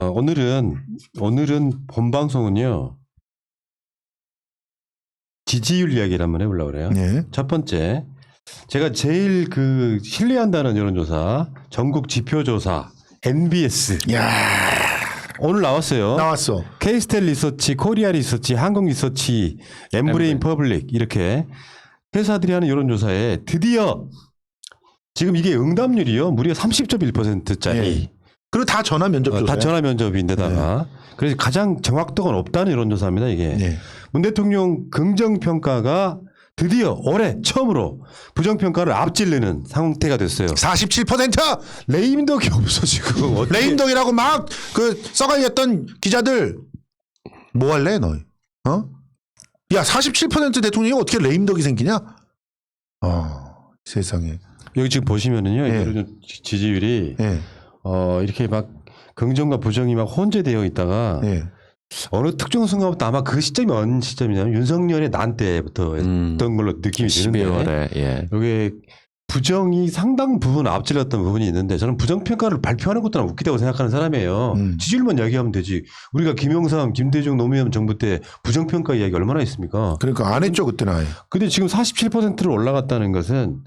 오늘은 본 방송은요. 지지율 이야기를 한번 해보려고 그래요. 네. 첫 번째, 제가 제일 신뢰한다는 여론조사, 전국 지표조사, NBS. 야 오늘 나왔어요. 나왔어. K스텔 리서치, 코리아 리서치, 한국 리서치, 엠브레인 퍼블릭 이렇게 회사들이 하는 여론조사에 드디어 지금 이게 응답률이요. 무려 30.1%짜리. 네. 그리고 다 전화 면접 조사예요. 다 전화 면접인데다가 그래서 가장 정확도가 높다는 여론조사입니다. 이게. 네. 문 대통령 긍정평가가 드디어 올해 처음으로 부정평가를 앞질르는 상태가 됐어요. 47%! 레임덕이 없어 지금. 레임덕이라고 막 써갈렸던 기자들 뭐 할래 너? 어? 야 47% 대통령이 어떻게 레임덕이 생기냐? 세상에. 여기 지금 보시면은요. 네. 여론 지지율이 네. 이렇게 막 긍정과 부정이 막 혼재되어 있다가 네. 어느 특정 순간부터 아마 그 시점이 어느 시점이냐면 윤석열의 난 때부터 했던 걸로 느낌이 드는데 12월에 예. 여기 부정이 상당 부분 앞질렀던 부분이 있는데 저는 부정평가를 발표하는 것도 난 웃기다고 생각하는 사람이에요. 지지율만 이야기하면 되지. 우리가 김영삼, 김대중, 노무현 정부 때 부정평가 이야기 얼마나 했습니까? 그러니까 안 했죠 그때는 아예. 근데 지금 47%로 올라갔다는 것은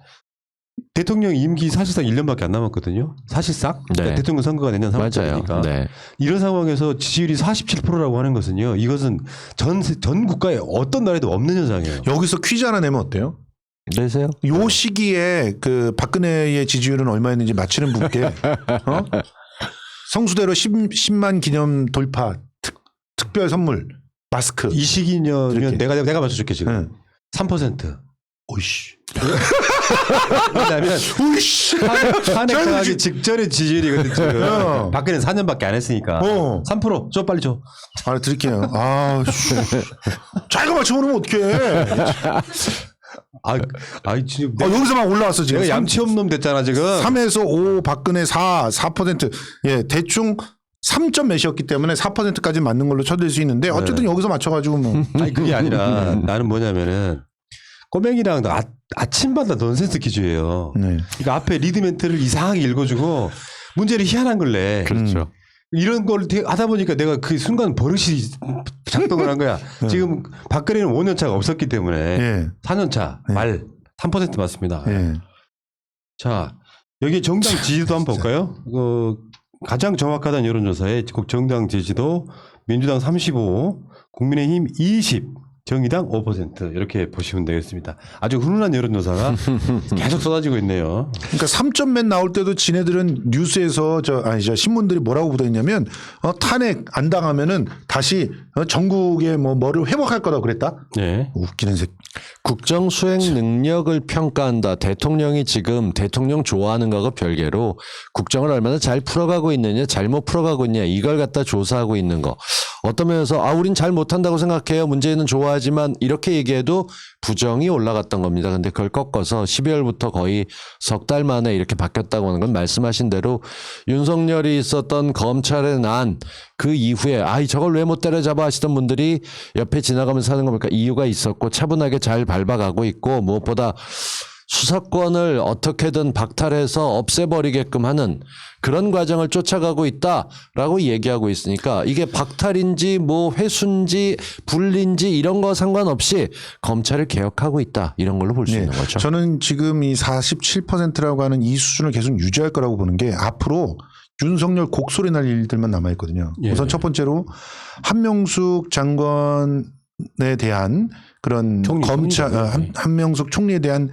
대통령 임기 사실상 1년밖에 안 남았거든요. 사실상. 네. 그러니까 대통령 선거가 내년 맞아요. 3월이니까. 네. 이런 상황에서 지지율이 47%라고 하는 것은요. 이것은 전 국가에 어떤 나라에도 없는 현상이에요. 여기서 퀴즈 하나 내면 어때요? 내세요? 요 시기에 그 박근혜의 지지율은 얼마였는지 맞히는 분께 성수대로 10만 기념 돌파 특별 선물 마스크. 이 시기면 이렇게. 내가 맞춰줄게 지금. 네. 3%. 오이씨. 왜냐하면 오이씨. 탄핵하기 직전의 지지율이거든 지금. 박근혜는 4년밖에 안 했으니까. 3%. 줘 빨리 줘. 드릴게요. 자기가 맞춰보면 어떡해. 지금 여기서만 올라왔어 지금. 내가 양치 없는 놈 됐잖아 지금. 3에서 5 박근혜 4%. 예, 대충 3점 몇이었기 때문에 4%까지 맞는 걸로 쳐들 수 있는데 어쨌든 여기서 맞춰가지고 뭐. 그게 아니라 나는 뭐냐면은 꼬맹이랑 아침마다 넌센스 퀴즈예요. 네. 그러니까 앞에 리드 멘트를 이상하게 읽어주고 문제를 희한한 걸 내. 그렇죠. 이런 걸 하다 보니까 내가 그 순간 버릇이 작동을 한 거야. 지금 박근혜는 5년 차가 없었기 때문에 예. 4년 차 말 3% 맞습니다. 예. 자, 여기 정당 지지도 한번 볼까요? 가장 정확하다는 여론조사에 정당 지지도 민주당 35, 국민의힘 20, 정의당 5% 이렇게 보시면 되겠습니다. 아주 훈훈한 여론조사가 계속 쏟아지고 있네요. 그러니까 3점 맨 나올 때도 지네들은 뉴스에서 신문들이 뭐라고 보도했냐면 탄핵 안 당하면은 다시 전국에 뭐를 회복할 거라고 그랬다. 네. 웃기는 새끼. 국정 수행 능력을 평가한다. 대통령이 지금 대통령 좋아하는 거하고 별개로 국정을 얼마나 잘 풀어가고 있느냐, 잘못 풀어가고 있느냐 이걸 갖다 조사하고 있는 거. 어떤 면에서 우린 잘 못한다고 생각해요. 문재인은 좋아하지만 이렇게 얘기해도 부정이 올라갔던 겁니다. 근데 그걸 꺾어서 12월부터 거의 석 달 만에 이렇게 바뀌었다고 하는 건 말씀하신 대로 윤석열이 있었던 검찰의 난 그 이후에 저걸 왜 못 때려잡아 하시던 분들이 옆에 지나가면서 하는 겁니까? 이유가 있었고 차분하게 잘 밟아가고 있고 무엇보다 수사권을 어떻게든 박탈해서 없애버리게끔 하는 그런 과정을 쫓아가고 있다라고 얘기하고 있으니까 이게 박탈인지 뭐 회수인지 분리인지 이런 거 상관없이 검찰을 개혁하고 있다 이런 걸로 볼 수 있는 거죠. 저는 지금 이 47%라고 하는 이 수준을 계속 유지할 거라고 보는 게 앞으로 윤석열 곡소리 날 일들만 남아있거든요. 예. 우선 첫 번째로 한명숙 장관에 대한 그런 한명숙 총리에 대한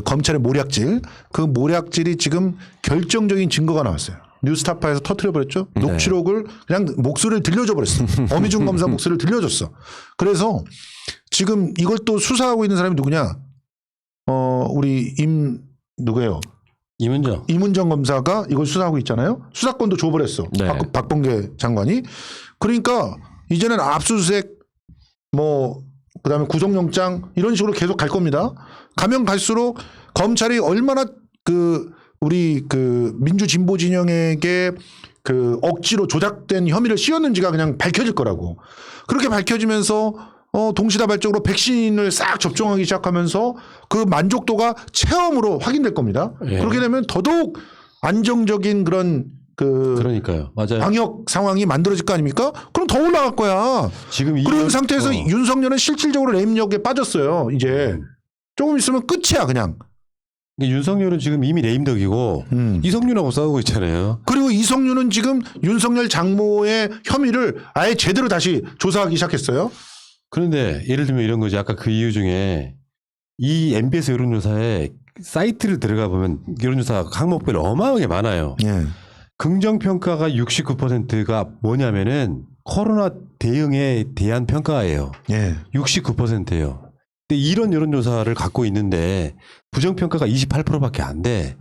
검찰의 모략질, 그 모략질이 지금 결정적인 증거가 나왔어요. 뉴스타파에서 터뜨려버렸죠. 네. 녹취록을 그냥 목소리를 들려줘 버렸어. 어미중 검사 목소리를 들려줬어. 그래서 지금 이걸 또 수사하고 있는 사람이 누구냐? 우리 누구예요? 이문정 검사가 이걸 수사하고 있잖아요. 수사권도 줘버렸어. 네. 박범계 장관이. 그러니까 이제는 압수수색 그다음에 구속영장 이런 식으로 계속 갈 겁니다. 가면 갈수록 검찰이 얼마나 우리 민주진보 진영에게 억지로 조작된 혐의를 씌웠는지가 그냥 밝혀질 거라고. 그렇게 밝혀지면서 동시다발적으로 백신을 싹 접종하기 시작하면서 그 만족도가 체험으로 확인될 겁니다. 예. 그렇게 되면 더더욱 안정적인 그런 그러니까요. 맞아요. 방역 상황이 만들어질 거 아닙니까? 그럼 더 올라갈 거야. 지금 이 그런 상태에서 윤석열은 실질적으로 레임력에 빠졌어요. 이제 조금 있으면 끝이야 그냥. 윤석열은 지금 이미 레임덕이고 이성윤하고 싸우고 있잖아요. 그리고 이성윤은 지금 윤석열 장모의 혐의를 아예 제대로 다시 조사하기 시작했어요. 그런데 예를 들면 이런 거지. 아까 그 이유 중에 이 MBS 여론조사에 사이트를 들어가 보면 여론조사 항목별로 어마어마하게 많아요. 예. 긍정평가가 69%가 뭐냐면은 코로나 대응에 대한 평가예요. 예. 69%예요. 근데 이런 여론조사를 갖고 있는데 부정평가가 28%밖에 안 돼.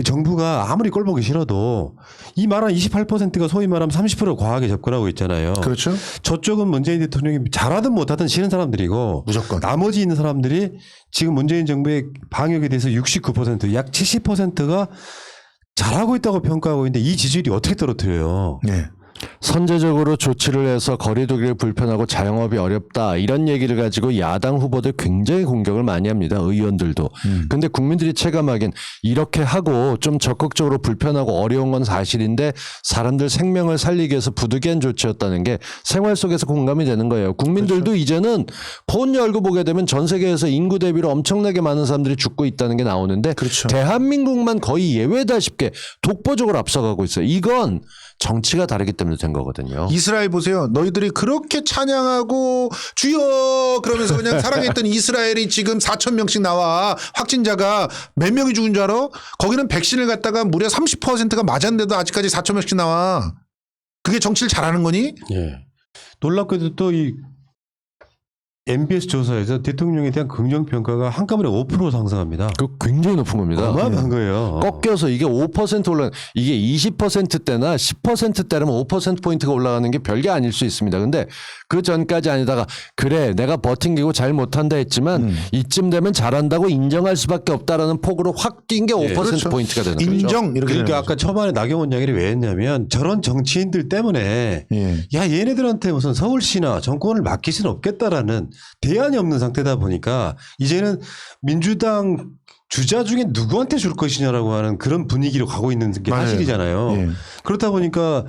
정부가 아무리 꼴보기 싫어도 이 말한 28%가 소위 말하면 30% 과하게 접근하고 있잖아요. 그렇죠. 저쪽은 문재인 대통령이 잘하든 못하든 싫은 사람들이고 무조건. 나머지 있는 사람들이 지금 문재인 정부의 방역에 대해서 69%, 약 70%가 잘하고 있다고 평가하고 있는데 이 지지율이 어떻게 떨어뜨려요? 예. 선제적으로 조치를 해서 거리두기를 불편하고 자영업이 어렵다 이런 얘기를 가지고 야당 후보들 굉장히 공격을 많이 합니다. 의원들도. 근데 국민들이 체감하기엔 이렇게 하고 좀 적극적으로 불편하고 어려운 건 사실인데 사람들 생명을 살리기 위해서 부득이한 조치였다는 게 생활 속에서 공감이 되는 거예요. 국민들도 그렇죠. 이제는 폰 열고 보게 되면 전 세계에서 인구 대비로 엄청나게 많은 사람들이 죽고 있다는 게 나오는데 그렇죠. 대한민국만 거의 예외다쉽게 독보적으로 앞서가고 있어요. 이건 정치가 다르기 때문에 된 거거든요. 이스라엘 보세요. 너희들이 그렇게 찬양하고 주여 그러면서 그냥 사랑했던 이스라엘이 지금 4천 명씩 나와. 확진자가 몇 명이 죽은 줄 알아? 거기는 백신을 갖다가 무려 30%가 맞았는데도 아직까지 4천 명씩 나와. 그게 정치를 잘하는 거니? 예. 놀랍게도 또 이 MBS 조사에서 대통령에 대한 긍정평가가 한꺼번에 5% 상승합니다. 그 굉장히 높은 겁니다. 어마어마한 거예요. 꺾여서 이게 5% 올라 이게 20%대나 10%대라면 5%포인트가 올라가는 게 별게 아닐 수 있습니다. 근데 그 전까지 아니다가 그래 내가 버팅기고 잘 못한다 했지만 이쯤 되면 잘한다고 인정할 수밖에 없다라는 폭으로 확 뛴 게 5%포인트가 되는 거죠. 인정 이렇게. 그러니까 되는 아까 초반에 나경원 이야기를 왜 했냐면 저런 정치인들 때문에 예. 야 얘네들한테 무슨 서울시나 정권을 맡길 수는 없겠다라는 대안이 없는 상태다 보니까 이제는 민주당 주자 중에 누구한테 줄 것이냐라고 하는 그런 분위기로 가고 있는 게 맞아요. 사실이잖아요. 예. 그렇다 보니까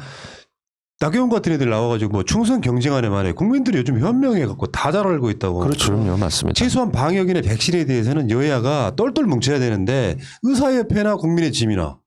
나경원 같은 애들 나와가지고 뭐 충성 경쟁하네 말해. 국민들이 요즘 현명해갖고 다 잘 알고 있다고. 그렇죠. 그럼요. 맞습니다. 최소한 방역이나 백신에 대해서는 여야가 똘똘 뭉쳐야 되는데 의사협회나 국민의힘이나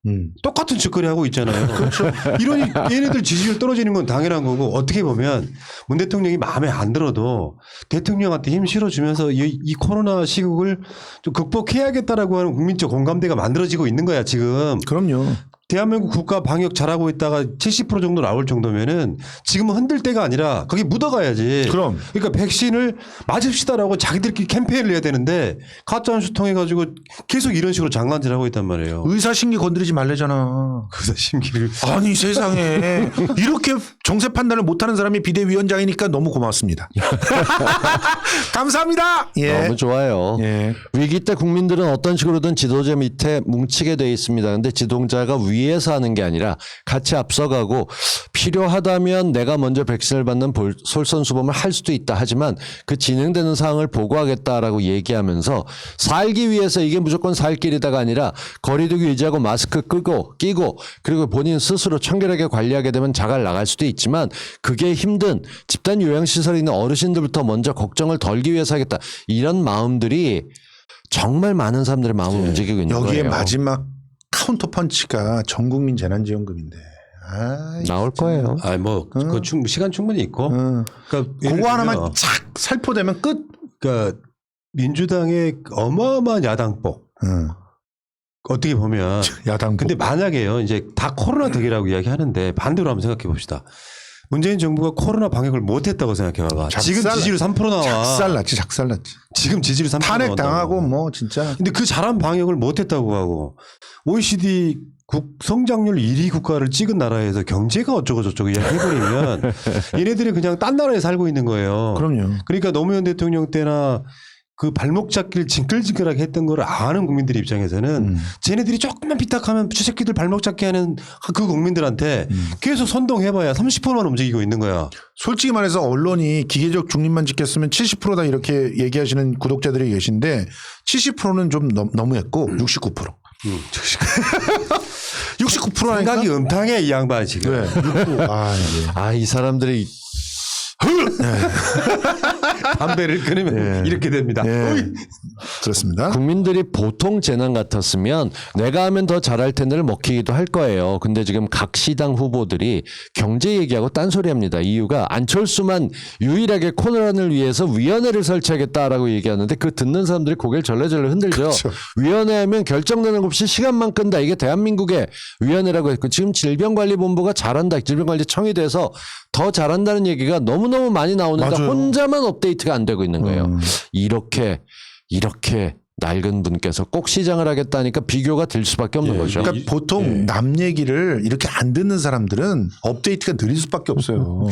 똑같은 짓거리 하고 있잖아요. 그렇죠. 이러니 얘네들 지지율 떨어지는 건 당연한 거고 어떻게 보면 문 대통령이 마음에 안 들어도 대통령한테 힘 실어주면서 이 코로나 시국을 좀 극복해야겠다라고 하는 국민적 공감대가 만들어지고 있는 거야 지금. 그럼요. 대한민국 국가 방역 잘하고 있다가 70% 정도 나올 정도면은 지금은 흔들 때가 아니라 거기 묻어가야지. 그럼. 그러니까 백신을 맞읍시다라고 자기들끼리 캠페인을 해야 되는데 가짜뉴스 통해가지고 계속 이런 식으로 장난질하고 있단 말이에요. 의사 심기 건드리지 말래잖아. 그래서 심기를. 아니 세상에 이렇게 정세 판단을 못하는 사람이 비대위원장이니까 너무 고맙습니다. 감사합니다. 예. 너무 좋아요. 예. 위기 때 국민들은 어떤 식으로든 지도자 밑에 뭉치게 돼 있습니다. 근데 지도자가 위에서 하는 게 아니라 같이 앞서가고 필요하다면 내가 먼저 백신을 받는 솔선수범을 할 수도 있다. 하지만 그 진행되는 상황을 보고하겠다라고 얘기하면서 살기 위해서 이게 무조건 살 길이다가 아니라 거리두기 유지하고 마스크 끼고 그리고 본인 스스로 청결하게 관리하게 되면 자갈 나갈 수도 있지만 그게 힘든 집단 요양시설에 있는 어르신들부터 먼저 걱정을 덜기 위해서 하겠다. 이런 마음들이 정말 많은 사람들의 마음을 움직이고 있는 거예요. 여기에 마지막 카운터 펀치가 전국민 재난지원금인데. 아, 나올 거예요. 아, 뭐, 그 시간 충분히 있고. 그러니까 그거 하나만 착 살포되면 끝. 그러니까 민주당의 어마어마한 야당법. 어떻게 보면. 야당. 근데 만약에요, 이제 다 코로나 덕이라고 이야기하는데 반대로 한번 생각해 봅시다. 문재인 정부가 코로나 방역을 못했다고 생각해 봐봐. 지금 지지율 3% 나와. 작살났지. 지금 지지율 3% 탄핵 나온다고. 당하고 뭐 진짜. 근데 그 잘한 방역을 못했다고 하고 OECD 성장률 1위 국가를 찍은 나라에서 경제가 어쩌고 저쩌고 이야기해버리면 얘네들이 그냥 딴 나라에 살고 있는 거예요. 그럼요. 그러니까 노무현 대통령 때나 그 발목 잡기를 징글징글하게 했던 걸 아는 국민들 입장에서는 쟤네들이 조금만 삐딱하면 저 새끼들 발목 잡기 하는 그 국민들한테 계속 선동해봐야 30%만 움직이고 있는 거야. 솔직히 말해서 언론이 기계적 중립만 지켰으면 70%다 이렇게 얘기하시는 구독자들이 계신데 70%는 좀 너무했고 69%. 69%라니까. 생각이 음탕해 이 양반 지금. 왜? 69. 아, 예. 이 사람들이 담배를 끊으면 예. 이렇게 됩니다. 예. 그렇습니다. 국민들이 보통 재난 같았으면 내가 하면 더 잘할 텐데를 먹히기도 할 거예요. 근데 지금 각 시당 후보들이 경제 얘기하고 딴소리합니다. 이유가 안철수만 유일하게 코너란을 위해서 위원회를 설치하겠다라고 얘기하는데 그 듣는 사람들이 고개를 절레절레 흔들죠. 그렇죠. 위원회 하면 결정되는 것 없이 시간만 끈다. 이게 대한민국의 위원회라고 했고 지금 질병관리본부가 잘한다. 질병관리청이 돼서 더 잘한다는 얘기가 너무너무 많이 나오는데 맞아요. 혼자만 업데이트가 안 되고 있는 거예요. 이렇게 낡은 분께서 꼭 시장을 하겠다니까 비교가 될 수밖에 없는 예, 거죠. 그러니까 보통 남 얘기를 이렇게 안 듣는 사람들은 업데이트가 느릴 수밖에 없어요.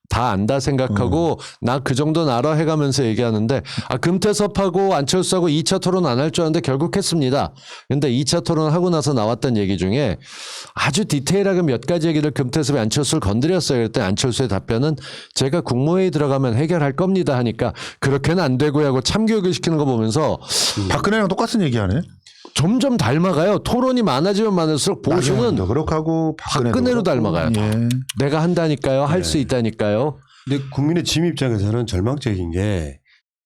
다 안다 생각하고 나 그 정도는 알아 해가면서 얘기하는데 금태섭하고 안철수하고 2차 토론 안 할 줄 알았는데 결국 했습니다. 근데 2차 토론 하고 나서 나왔던 얘기 중에 아주 디테일하게 몇 가지 얘기를 금태섭이 안철수를 건드렸어요. 그랬더니 안철수의 답변은 제가 국무회의 들어가면 해결할 겁니다 하니까 그렇게는 안 되고요 하고 참교육을 시키는 거 보면서 박근혜랑 똑같은 얘기하네. 점점 닮아가요. 토론이 많아지면 많을수록 보수는 나경원도 그렇고 하고 박근혜로 닮아가요. 예. 내가 한다니까요. 할 수 있다니까요. 근데 국민의 짐 입장에서는 절망적인 게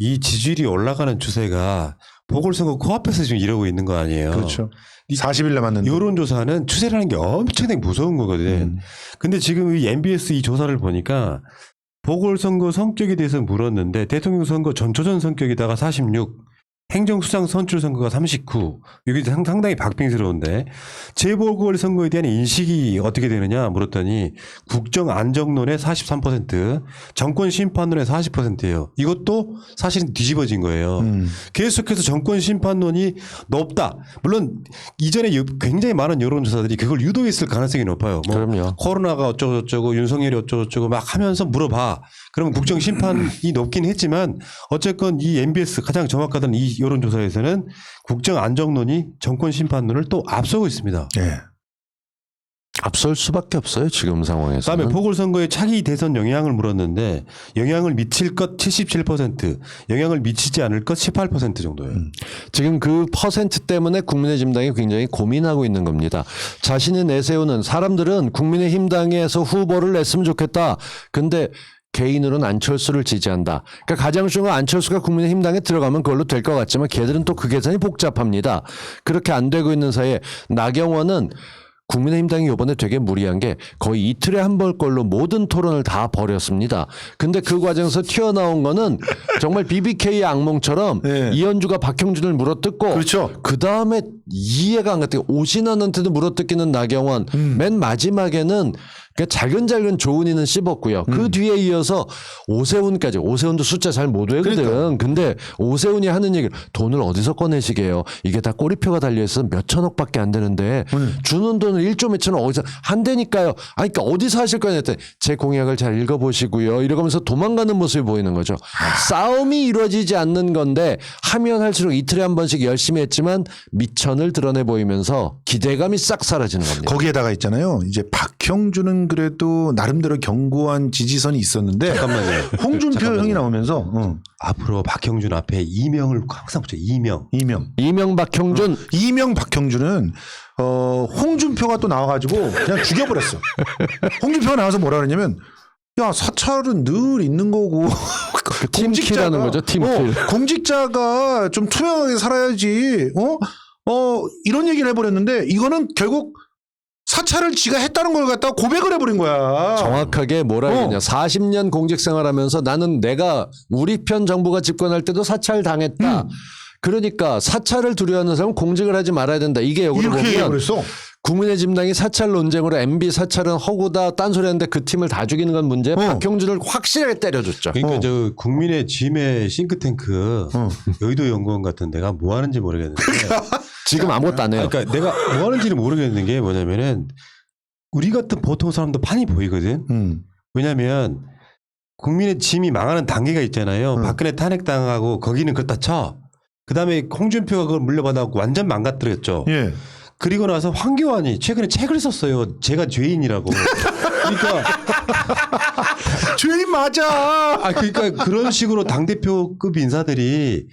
이 지지율이 올라가는 추세가 보궐선거 코앞에서 지금 이러고 있는 거 아니에요. 그렇죠. 40일 남았는데. 여론조사는 추세라는 게 엄청나게 무서운 거거든. 근데 지금 이 MBS 이 조사를 보니까 보궐선거 성격에 대해서 물었는데 대통령 선거 전초전 성격에다가 46, 행정수장 선출 선거가 39. 이게 상당히 박빙스러운데 재보궐선거에 대한 인식이 어떻게 되느냐 물었더니 국정 안정론에 43%, 정권 심판론에 40%예요. 이것도 사실은 뒤집어진 거예요. 계속해서 정권 심판론이 높다. 물론 이전에 굉장히 많은 여론조사들이 그걸 유도했을 가능성이 높아요. 뭐 그럼요. 코로나가 어쩌고저쩌고 윤석열이 어쩌고저쩌고 막 하면서 물어봐. 그러면 국정 심판이 높긴 했지만 어쨌건 이 MBS 가장 정확하던 이 여론조사에서는 국정 안정론이 정권 심판론을 또 앞서고 있습니다. 예. 앞설 수밖에 없어요. 지금 상황에서. 그다음에 보궐선거에 차기 대선 영향을 물었는데 영향을 미칠 것 77%, 영향을 미치지 않을 것 18% 정도예요. 지금 그 퍼센트 때문에 국민의힘당이 굉장히 고민하고 있는 겁니다. 자신이 내세우는 사람들은 국민의힘당에서 후보를 냈으면 좋겠다. 근데 개인으로는 안철수를 지지한다. 그러니까 가장 중요한 건 안철수가 국민의힘당에 들어가면 그걸로 될 것 같지만 걔들은 또 그 계산이 복잡합니다. 그렇게 안 되고 있는 사이에 나경원은 국민의힘당이 이번에 되게 무리한 게 거의 이틀에 한 번 걸로 모든 토론을 다 벌였습니다. 근데 그 과정에서 튀어나온 거는 정말 BBK의 악몽처럼 네. 이현주가 박형준을 물어뜯고 그렇죠. 그 다음에 이해가 안 갔대요. 오신환한테도 물어뜯기는 나경원. 맨 마지막에는 잘근잘근 조은희는 씹었고요. 그 뒤에 이어서 오세훈까지. 오세훈도 숫자 잘 못 외거든. 그러니까. 근데 오세훈이 하는 얘기를 돈을 어디서 꺼내시게요. 이게 다 꼬리표가 달려있어서 몇 천억밖에 안 되는데 주는 돈을 1조 몇 천억 어디서 한다니까요. 그러니까 어디서 하실 거냐 했더니 제 공약을 잘 읽어보시고요. 이러면서 도망가는 모습이 보이는 거죠. 싸움이 이루어지지 않는 건데 하면 할수록 이틀에 한 번씩 열심히 했지만 미천을 드러내 보이면서 기대감이 싹 사라지는 겁니다. 거기에다가 있잖아요. 이제 박형준은 그래도 나름대로 견고한 지지선이 있었는데 잠깐만요. 홍준표 잠깐만요. 형이 나오면서 앞으로 박형준 앞에 이명을 항상 붙여. 이명. 이명박 형준 이명 박형준은 홍준표가 또 나와가지고 그냥 죽여버렸어. 홍준표가 나와서 뭐라 그러냐면 야 사찰은 늘 있는 거고 팀킬하는 거죠. 팀킬. 공직자가 좀 투명하게 살아야지. 이런 얘기를 해버렸는데 이거는 결국 사찰을 지가 했다는 걸 갖다가 고백을 해버린 거야. 정확하게 뭐라 해야 되냐. 40년 공직생활하면서 나는 내가 우리 편 정부가 집권할 때도 사찰 당했다. 그러니까 사찰을 두려워하는 사람은 공직을 하지 말아야 된다. 이게 역으로 이렇게 보면 얘기해버렸어. 국민의힘당이 사찰 논쟁으로 MB 사찰은 허구다 딴소리 하는데 그 팀을 다 죽이는 건 문제. 박형준을 확실하게 때려줬죠. 그러니까 저 국민의 짐의 싱크탱크 여의도 연구원 같은 데가 뭐 하는지 모르겠는데 지금 아무것도 안 해요. 그러니까 내가 뭐 하는지는 모르겠는 게 뭐냐면은 우리 같은 보통 사람도 판이 보이거든. 왜냐하면 국민의 짐이 망하는 단계가 있잖아요. 박근혜 탄핵당하고 거기는 그렇다 쳐. 그다음에 홍준표가 그걸 물려받아갖고 완전 망가뜨렸죠. 예. 그리고 나서 황교안이 최근에 책을 썼어요. 제가 죄인이라고. 그러니까 죄인 맞아. 그러니까 그런 식으로 당대표급 인사들이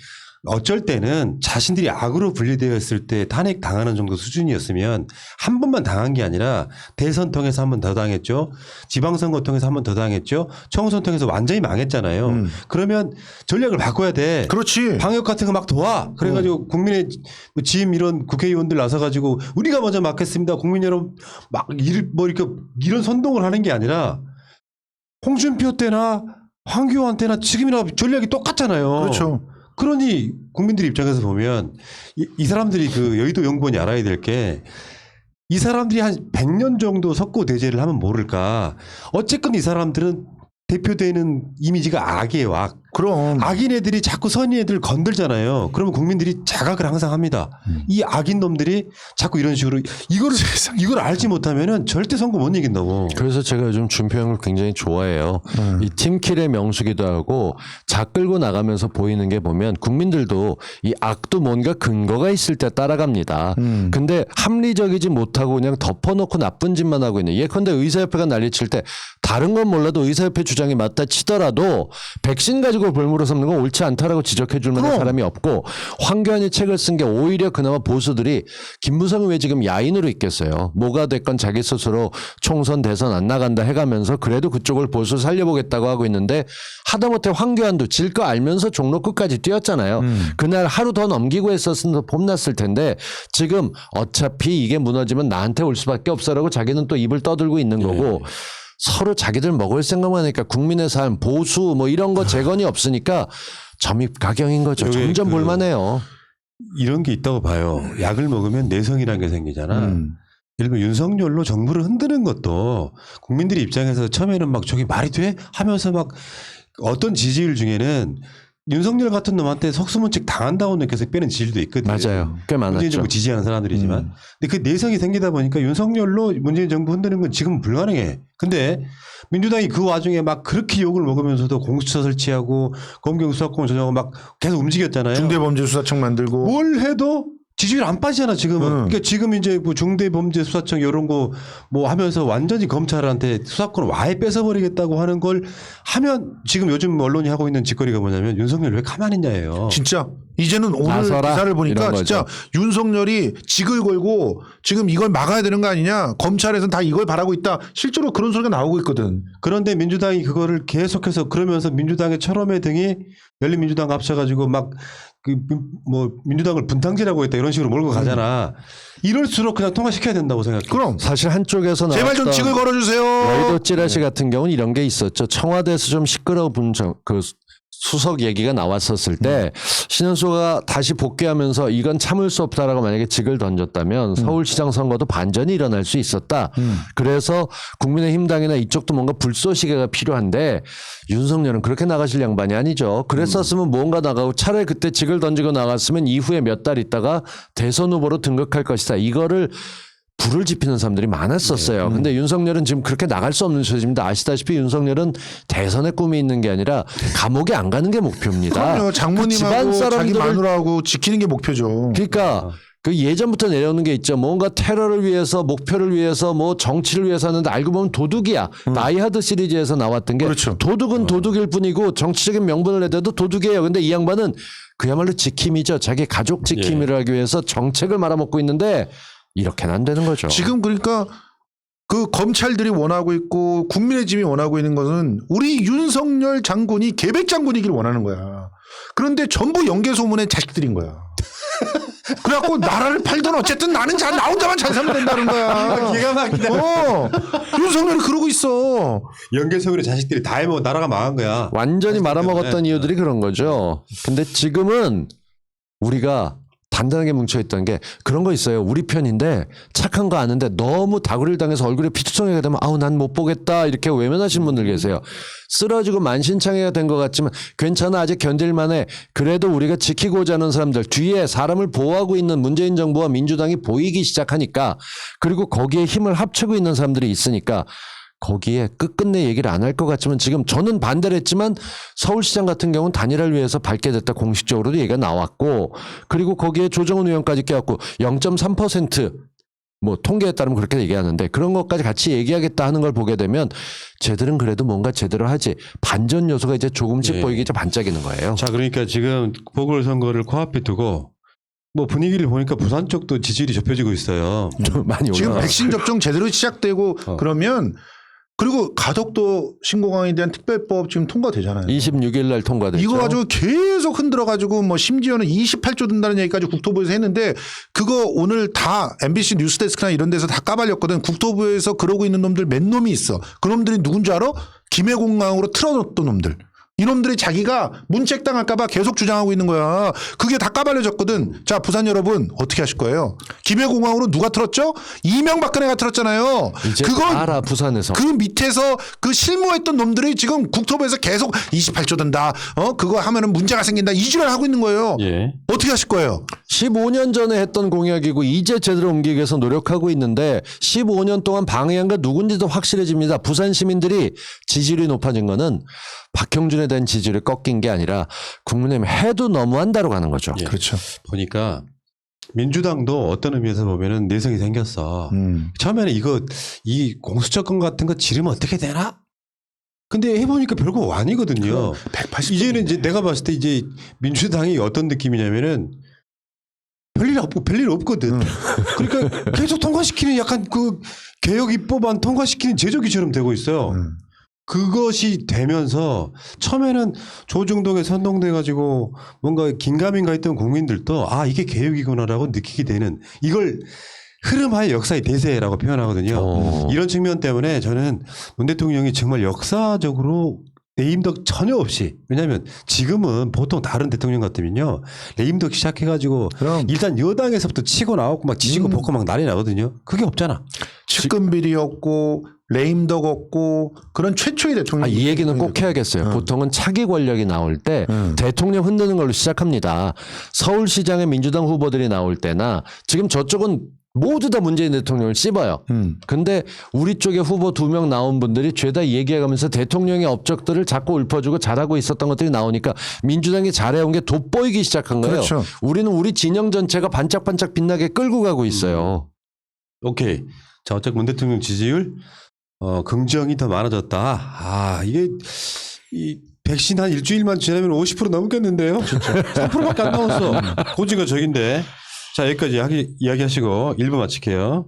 어쩔 때는 자신들이 악으로 분리되었을 때 탄핵 당하는 정도 수준이었으면 한 번만 당한 게 아니라 대선 통해서 한 번 더 당했죠. 지방선거 통해서 한 번 더 당했죠. 총선 통해서 완전히 망했잖아요. 그러면 전략을 바꿔야 돼. 그렇지. 방역 같은 거 막 도와. 그래가지고 국민의 지임 이런 국회의원들 나서가지고 우리가 먼저 막겠습니다. 국민 여러분 막 이런 선동을 하는 게 아니라 홍준표 때나 황교안 때나 지금이나 전략이 똑같잖아요. 그렇죠. 그러니 국민들 입장에서 보면 이 사람들이 그 여의도 연구원이 알아야 될 게 이 사람들이 한 100년 정도 석고 대제를 하면 모를까. 어쨌건 이 사람들은 대표되는 이미지가 악이에요. 악. 그럼. 악인 애들이 자꾸 선의 애들 건들잖아요. 그러면 국민들이 자각을 항상 합니다. 이 악인 놈들이 자꾸 이런 식으로 이걸 알지 못하면은 절대 선거 못 이긴다고. 그래서 제가 요즘 준표 형을 굉장히 좋아해요. 이 팀킬의 명수기도 하고 작 끌고 나가면서 보이는 게 보면 국민들도 이 악도 뭔가 근거가 있을 때 따라갑니다. 근데 합리적이지 못하고 그냥 덮어놓고 나쁜 짓만 하고 있는. 예컨대 의사협회가 난리칠 때 다른 건 몰라도 의사협회 주장이 맞다 치더라도 백신 가지고 볼모로 삼는 건 옳지 않다라고 지적해 줄 만한 사람이 없고 황교안이 책을 쓴 게 오히려 그나마 보수들이 김무성이 왜 지금 야인으로 있겠어요. 뭐가 됐건 자기 스스로 총선 대선 안 나간다 해가면서 그래도 그쪽을 보수 살려보겠다고 하고 있는데 하다못해 황교안도 질 거 알면서 종로 끝까지 뛰었잖아요. 그날 하루 더 넘기고 했었으면 봄났을 텐데 지금 어차피 이게 무너지면 나한테 올 수밖에 없어라고 자기는 또 입을 떠들고 있는 거고 서로 자기들 먹을 생각만 하니까 국민의 삶, 보수 뭐 이런 거 재건이 없으니까 점입가경인 거죠. 여기 점점 볼만해요. 이런 게 있다고 봐요. 약을 먹으면 내성이라는 게 생기잖아. 예를 들면 윤석열로 정부를 흔드는 것도 국민들의 입장에서 처음에는 막 저게 말이 돼? 하면서 막 어떤 지지율 중에는 윤석열 같은 놈한테 속수문책 당한다고 느껴서 빼는 지지율도 있거든요. 맞아요. 꽤 문재인 많았죠. 정부 지지하는 사람들이지만. 근데 그 내성이 생기다 보니까 윤석열로 문재인 정부 흔드는 건 지금 불가능해. 근데 민주당이 그 와중에 막 그렇게 욕을 먹으면서도 공수처 설치하고 검경 수사권 조정하고 막 계속 움직였잖아요. 중대범죄수사청 만들고. 뭘 해도 지지율 안 빠지잖아 지금은. 그러니까 지금 이제 뭐 중대범죄수사청 이런 거 뭐 하면서 완전히 검찰한테 수사권을 아예 뺏어버리겠다고 하는 걸 하면 지금 요즘 언론이 하고 있는 짓거리가 뭐냐면 윤석열 왜 가만히 있냐예요. 진짜 이제는 오늘 나서라, 기사를 보니까 이런 진짜 거죠. 윤석열이 직을 걸고 지금 이걸 막아야 되는 거 아니냐. 검찰에서는 다 이걸 바라고 있다. 실제로 그런 소리가 나오고 있거든. 그런데 민주당이 그거를 계속해서 그러면서 민주당의 철험의 등이 열린민주당 합쳐가지고 막 그 뭐 민주당을 분탕질하고 있다 이런 식으로 몰고 가잖아. 이럴수록 그냥 통과시켜야 된다고 생각해. 그럼 사실 한쪽에서 제발 좀 나왔던 직을 걸어주세요. 여의도 찌라시 같은 경우는 이런 게 있었죠. 청와대에서 좀 시끄러운 그 수석 얘기가 나왔었을 때 신현수가 다시 복귀하면서 이건 참을 수 없다라고 만약에 직을 던졌다면 서울시장 선거도 반전이 일어날 수 있었다. 그래서 국민의힘당이나 이쪽도 뭔가 불쏘시개가 필요한데 윤석열은 그렇게 나가실 양반이 아니죠. 그랬었으면 뭔가 나가고 차라리 그때 직을 던지고 나갔으면 이후에 몇 달 있다가 대선 후보로 등극할 것이다. 이거를 불을 지피는 사람들이 많았었어요. 근데 윤석열은 지금 그렇게 나갈 수 없는 처지입니다. 아시다시피 윤석열은 대선에 꿈이 있는 게 아니라 감옥에 안 가는 게 목표입니다. 그럼요. 그 장모님하고 집안 자기 사람들을- 마누라하고 지키는 게 목표죠. 그러니까 그 예전부터 내려오는 게 있죠. 뭔가 테러를 위해서 목표를 위해서 뭐 정치를 위해서 하는데 알고 보면 도둑이야. 다이하드 시리즈에서 나왔던 게 그렇죠. 도둑은 도둑일 뿐이고 정치적인 명분을 내대도 도둑이에요. 근데 이 양반은 그야말로 지킴이죠. 자기 가족 지킴이를 하기 위해서 정책을 말아먹고 있는데 이렇게는 안 되는 거죠. 지금 그러니까 그 검찰들이 원하고 있고 국민의 짐이 원하고 있는 것은 우리 윤석열 장군이 계백 장군이길 원하는 거야. 그런데 전부 연개소문의 자식들인 거야. 그래갖고 나라를 팔든 어쨌든 나는 나 혼자만 잘 살면 된다는 거야. 기가 막히다. 윤석열이 그러고 있어. 연결성으로 자식들이 다 해먹어 나라가 망한 거야. 완전히 말아먹었던 네. 이유들이 그런 거죠. 근데 지금은 우리가 단단하게 뭉쳐있던 게 그런 거 있어요. 우리 편인데 착한 거 아는데 너무 다구리를 당해서 얼굴에 피투성이가 되면 아우 난 못 보겠다 이렇게 외면하시는 분들 계세요. 쓰러지고 만신창이가 된 것 같지만 괜찮아 아직 견딜만해. 그래도 우리가 지키고자 하는 사람들 뒤에 사람을 보호하고 있는 문재인 정부와 민주당이 보이기 시작하니까 그리고 거기에 힘을 합치고 있는 사람들이 있으니까 거기에 끝끝내 얘기를 안 할 것 같지만 지금 저는 반대를 했지만 서울시장 같은 경우는 단일화를 위해서 밝게 됐다 공식적으로도 얘기가 나왔고 그리고 거기에 조정훈 의원까지 껴갖고 0.3% 뭐 통계에 따르면 그렇게 얘기하는데 그런 것까지 같이 얘기하겠다 하는 걸 보게 되면 쟤들은 그래도 뭔가 제대로 하지 반전 요소가 이제 조금씩 예. 보이기 이제 반짝이는 거예요. 자, 그러니까 지금 보궐선거를 코앞에 두고 뭐 분위기를 보니까 부산 쪽도 지지율이 좁혀지고 있어요. 좀 많이 지금 올라. 백신 접종 제대로 시작되고 그러면 그리고 가덕도 신공항에 대한 특별법 지금 통과되잖아요. 26일 날 통과됐죠. 이거 가지고 계속 흔들어 가지고 뭐 심지어는 28조 든다는 얘기까지 국토부에서 했는데 그거 오늘 다 MBC 뉴스데스크나 이런 데서 다 까발렸거든. 국토부에서 그러고 있는 놈들 몇 놈이 있어. 그 놈들이 누군지 알아? 김해공항으로 틀어놓던 놈들. 이놈들이 자기가 문책당할까 봐 계속 주장하고 있는 거야. 그게 다 까발려졌거든. 자, 부산 여러분 어떻게 하실 거예요? 김해공항으로 누가 틀었죠? 이명박근혜가 틀었잖아요. 이제 그건 알아 부산에서. 그 밑에서 그 실무했던 놈들이 지금 국토부에서 계속 28조 든다. 그거 하면은 문제가 생긴다. 이주를 하고 있는 거예요. 예. 어떻게 하실 거예요? 15년 전에 했던 공약이고 이제 제대로 옮기기 위해서 노력하고 있는데 15년 동안 방해한 거 누군지도 확실해집니다. 부산 시민들이 지지율이 높아진 거는 박형준에 대한 지지율이 꺾인 게 아니라 국민의힘 해도 너무한다로 가는 거죠. 예. 그렇죠. 보니까 민주당도 어떤 의미에서 보면은 내성이 생겼어. 처음에는 이 공수처권 같은 거 지르면 어떻게 되나? 근데 해보니까 별거 아니거든요. 180. 이제는 이제 내가 봤을 때 이제 민주당이 어떤 느낌이냐면은 별일 없거든. 그러니까 계속 통과시키는 약간 그 개혁 입법안 통과시키는 제조기처럼 되고 있어요. 그것이 되면서 처음에는 조중동에 선동돼 가지고 뭔가 긴가민가 했던 국민들도 아 이게 개혁이구나라고 느끼게 되는 이걸 흐름하의 역사의 대세라고 표현하거든요. 이런 측면 때문에 저는 문 대통령이 정말 역사적으로 레임덕 전혀 없이 왜냐하면 지금은 보통 다른 대통령 같으면요 레임덕 시작해가지고 그럼. 일단 여당에서부터 치고 나오고 막 지지고 볶고 막 난리 나거든요. 그게 없잖아. 측근비리였고 레임덕 없고 그런 최초의 대통령. 이 얘기는 꼭 해야겠어요. 보통은 차기 권력이 나올 때 대통령 흔드는 걸로 시작합니다. 서울시장의 민주당 후보들이 나올 때나 지금 저쪽은 모두 다 문재인 대통령을 씹어요. 근데 우리 쪽에 후보 2명 나온 분들이 죄다 얘기해가면서 대통령의 업적들을 자꾸 읊어주고 잘하고 있었던 것들이 나오니까 민주당이 잘해온 게 돋보이기 시작한 거예요. 그렇죠. 우리는 우리 진영 전체가 반짝반짝 빛나게 끌고 가고 있어요. 오케이. 자, 어쨌든 문 대통령 지지율 긍정이 더 많아졌다. 아 이게 이 백신 한 일주일만 지나면 50% 넘겠는데요. 진짜 3%밖에 안 나왔어. 고지가 적인데. 자 여기까지 이야기하시고 1부 마칠게요.